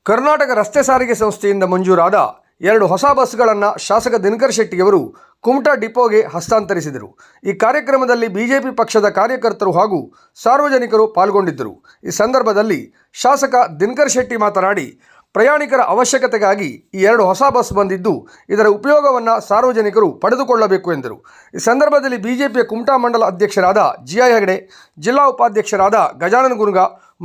ಕರ್ನಾಟಕ ರಸ್ತೆ ಸಾರಿಗೆ ಸಂಸ್ಥೆಯಿಂದ ಮಂಜೂರಾದ 2 ಹೊಸ ಬಸ್ಗಳನ್ನು ಶಾಸಕ ದಿನಕರ್ ಶೆಟ್ಟಿಯವರು ಕುಮಟಾ ಡಿಪೋಗೆ ಹಸ್ತಾಂತರಿಸಿದರು. ಈ ಕಾರ್ಯಕ್ರಮದಲ್ಲಿ ಬಿಜೆಪಿ ಪಕ್ಷದ ಕಾರ್ಯಕರ್ತರು ಹಾಗೂ ಸಾರ್ವಜನಿಕರು ಪಾಲ್ಗೊಂಡಿದ್ದರು. ಈ ಸಂದರ್ಭದಲ್ಲಿ ಶಾಸಕ ದಿನಕರ್ ಶೆಟ್ಟಿ ಮಾತನಾಡಿ, ಪ್ರಯಾಣಿಕರ ಅವಶ್ಯಕತೆಗಾಗಿ ಈ 2 ಹೊಸ ಬಸ್ ಬಂದಿದ್ದು ಇದರ ಉಪಯೋಗವನ್ನು ಸಾರ್ವಜನಿಕರು ಪಡೆದುಕೊಳ್ಳಬೇಕು ಎಂದರು. ಈ ಸಂದರ್ಭದಲ್ಲಿ ಬಿಜೆಪಿಯ ಕುಮಟಾ ಮಂಡಲ ಅಧ್ಯಕ್ಷರಾದ ಜಿಐ ಹೆಗಡೆ, ಜಿಲ್ಲಾ ಉಪಾಧ್ಯಕ್ಷರಾದ ಗಜಾನನ ಗುರುಗ,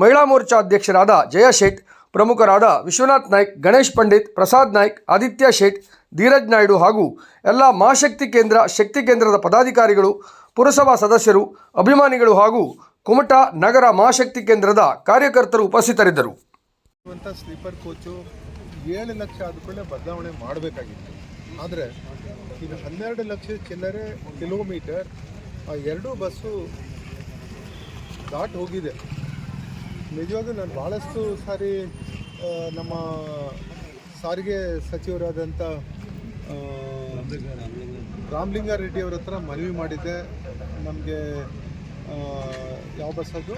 ಮಹಿಳಾ ಮೋರ್ಚಾ ಅಧ್ಯಕ್ಷರಾದ ಜಯ ಶೇಟ್, ಪ್ರಮುಖರಾದ ವಿಶ್ವನಾಥ್ ನಾಯ್ಕ್, ಗಣೇಶ್ ಪಂಡಿತ್, ಪ್ರಸಾದ್ ನಾಯ್ಕ್, ಆದಿತ್ಯ ಶೇಟ್, ಧೀರಜ್ ನಾಯ್ಡು ಹಾಗೂ ಎಲ್ಲ ಮಹಾಶಕ್ತಿ ಕೇಂದ್ರ ಶಕ್ತಿ ಕೇಂದ್ರದ ಪದಾಧಿಕಾರಿಗಳು, ಪುರಸಭಾ ಸದಸ್ಯರು, ಅಭಿಮಾನಿಗಳು ಹಾಗೂ ಕುಮಟಾ ನಗರ ಮಹಾಶಕ್ತಿ ಕೇಂದ್ರದ ಕಾರ್ಯಕರ್ತರು ಉಪಸ್ಥಿತರಿದ್ದರು. ಸ್ಲೀಪರ್ ಕೋಚು 7 ಲಕ್ಷ ಆದಮೇಲೆ ಬದಲಾವಣೆ ಮಾಡಬೇಕಾಗಿತ್ತು. ಆದರೆ ಈಗ 12 ಲಕ್ಷ ಚಿಲ್ಲರೆ ಕಿಲೋಮೀಟರ್ ಆ 2 ಬಸ್ಸು ದಾಟ್ ಹೋಗಿದೆ. ನಿಜವಾಗ್ಲೂ ನಾನು ಭಾಳಷ್ಟು ಸಾರಿ ನಮ್ಮ ಸಾರಿಗೆ ಸಚಿವರಾದಂಥ ರಾಮಲಿಂಗಾರೆಡ್ಡಿ ಅವರ ಹತ್ರ ಮನವಿ ಮಾಡಿದ್ದೆ. ನಮಗೆ ಯಾವ ಬಸ್ ಅದು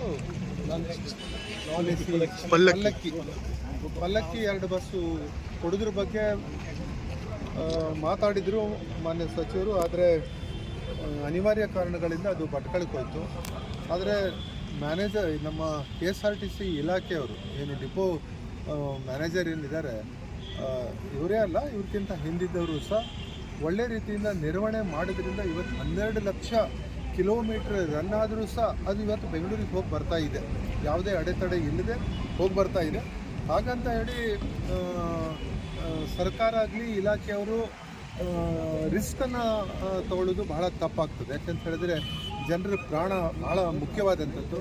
ಪಲ್ಲಕ್ಕಿ 2 ಬಸ್ಸು ಕೊಡೋದ್ರ ಬಗ್ಗೆ ಮಾತಾಡಿದರು ಮಾನ್ಯ ಸಚಿವರು. ಆದರೆ ಅನಿವಾರ್ಯ ಕಾರಣಗಳಿಂದ ಅದು ಭಟ್ಕಳಕ್ಕೆ ಹೋಯಿತು. ಆದರೆ ಮ್ಯಾನೇಜರ್ ನಮ್ಮ KSRTC ಇಲಾಖೆಯವರು ಏನು ಡಿಪೋ ಮ್ಯಾನೇಜರ್ ಏನಿದ್ದಾರೆ ಇವರೇ ಅಲ್ಲ, ಇವ್ರಿಗಿಂತ ಹಿಂದಿದ್ದವರು ಸಹ ಒಳ್ಳೆ ರೀತಿಯಿಂದ ನಿರ್ವಹಣೆ ಮಾಡೋದ್ರಿಂದ ಇವತ್ತು 12 ಲಕ್ಷ ಕಿಲೋಮೀಟ್ರ್ ರನ್ ಆದರೂ ಸಹ ಅದು ಇವತ್ತು ಬೆಂಗಳೂರಿಗೆ ಹೋಗಿ ಬರ್ತಾ ಇದೆ. ಯಾವುದೇ ಅಡೆತಡೆ ಇಲ್ಲದೆ ಹೋಗಿ ಬರ್ತಾ ಇದೆ. ಹಾಗಂತ ಹೇಳಿ ಸರ್ಕಾರ ಆಗಲಿ ಇಲಾಖೆಯವರು ರಿಸ್ಕನ್ನು ತಗೊಳ್ಳೋದು ಬಹಳ ತಪ್ಪಾಗ್ತದೆ. ಯಾಕಂತ ಹೇಳಿದ್ರೆ ಜನರ ಪ್ರಾಣ ಬಹಳ ಮುಖ್ಯವಾದಂಥದ್ದು.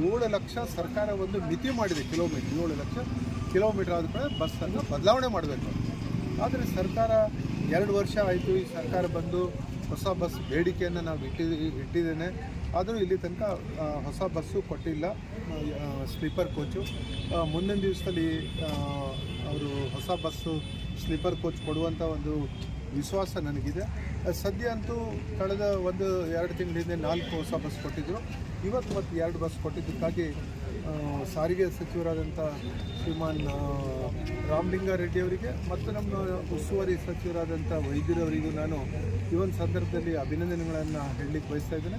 7 ಲಕ್ಷ ಸರ್ಕಾರ ಒಂದು ಮಿತಿ ಮಾಡಿದೆ ಕಿಲೋಮೀಟ್ರ್. 7 ಲಕ್ಷ ಕಿಲೋಮೀಟ್ರ್ ಆದ ಮೇಲೆ ಬಸ್ಸನ್ನು ಬದಲಾವಣೆ ಮಾಡಬೇಕು. ಆದರೆ ಸರ್ಕಾರ 2 ವರ್ಷ ಆಯಿತು. ಈ ಸರ್ಕಾರ ಬಂದು ಹೊಸ ಬಸ್ ಬೇಡಿಕೆಯನ್ನು ನಾವು ಇಟ್ಟಿದ್ದೇನೆ. ಆದರೂ ಇಲ್ಲಿ ತನಕ ಹೊಸ ಬಸ್ಸು ಕೊಟ್ಟಿಲ್ಲ, ಸ್ಲೀಪರ್ ಕೋಚು. ಮುಂದಿನ ದಿವಸದಲ್ಲಿ ಅವರು ಹೊಸ ಬಸ್ಸು ಸ್ಲೀಪರ್ ಕೋಚ್ ಕೊಡುವಂಥ ಒಂದು ವಿಶ್ವಾಸ ನನಗಿದೆ. ಸದ್ಯ ಅಂತೂ ಕಳೆದ 1-2 ತಿಂಗಳ ಹಿಂದೆ 4 ಹೊಸ ಬಸ್ ಕೊಟ್ಟಿದ್ದರು. ಇವತ್ತು ಮತ್ತು 2 ಬಸ್ ಕೊಟ್ಟಿದ್ದಕ್ಕಾಗಿ ಸಾರಿಗೆ ಸಚಿವರಾದಂಥ ಶ್ರೀಮಾನ್ ರಾಮಲಿಂಗಾರೆಡ್ಡಿ ಅವರಿಗೆ ಮತ್ತು ನಮ್ಮ ಉಸ್ತುವಾರಿ ಸಚಿವರಾದಂಥ ವೈದ್ಯರವರಿಗೂ ನಾನು ಈ ಒಂದು ಸಂದರ್ಭದಲ್ಲಿ ಅಭಿನಂದನೆಗಳನ್ನು ಹೇಳಲಿಕ್ಕೆ ಬಯಸ್ತಾ ಇದ್ದೇನೆ.